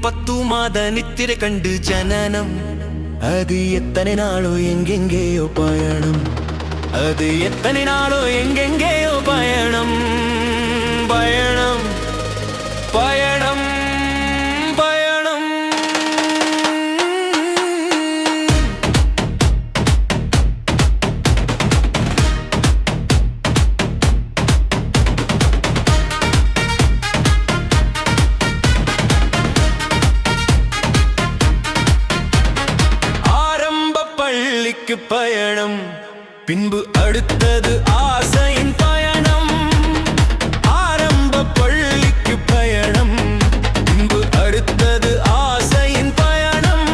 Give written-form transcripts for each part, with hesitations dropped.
10 மாத நித்திரை கண்டு ஜனனம். அது எத்தனை நாளோ எங்கெங்கேயோ பயணம். அது எத்தனை நாளோ எங்கெங்கேயோ பயணம். பயணம் பயணம் பயணம். ஆரம்ப பள்ளிக்கு பயணம், பின்பு அடுத்தது ஆசையின் பயணம். ஆரம்ப பள்ளிக்கு பயணம், பின்பு அடுத்தது ஆசையின் பயணம்.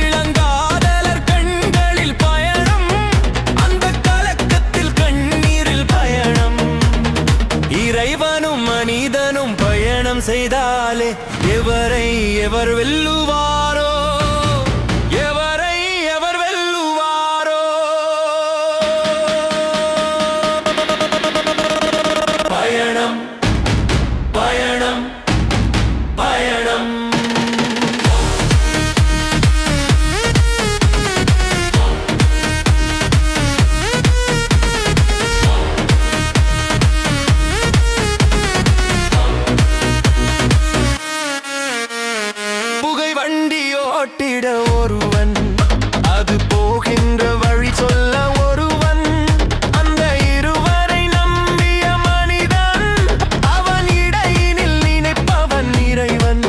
இளங்காதலர் கண்களில் பயணம், அந்த கலக்கத்தில் கண்ணீரில் பயணம். இறைவனும் மனிதனும் பயணம் செய்தாலே எவரை எவர் வெல்லுவாரோ? பயணம் பயணம் பயணம். புகை வண்டி ஓட்டிட ஒருவன், அது போகின்ற வழி சொல்ல ஒருவன். அந்த இருவரை நம்பிய மனிதன், அவன் இடையினில் நினைப்பவன் இறைவன்.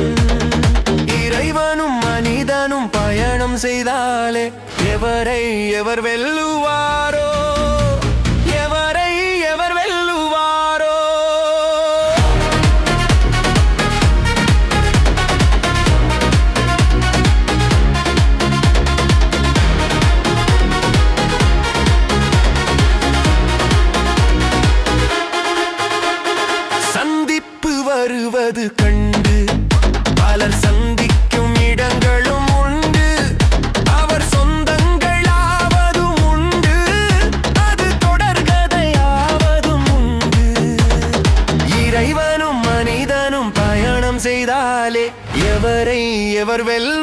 இறைவனும் மனிதனும் பயணம் செய்தாலே எவரை எவர் வெல்லுவாரோ? எவரை எவர் வெல்லுவாரோ? சந்திப்பு வருவது கண்டு பலர் சந்திக்கும் இடங்களும் உண்டு. அவர் சொந்தங்களாவதும் உண்டு, அது தொடர்கதையாவதும் உண்டு. இறைவனும் மனிதனும் பயணம் செய்தாலே எவரை எவர் வெல்ல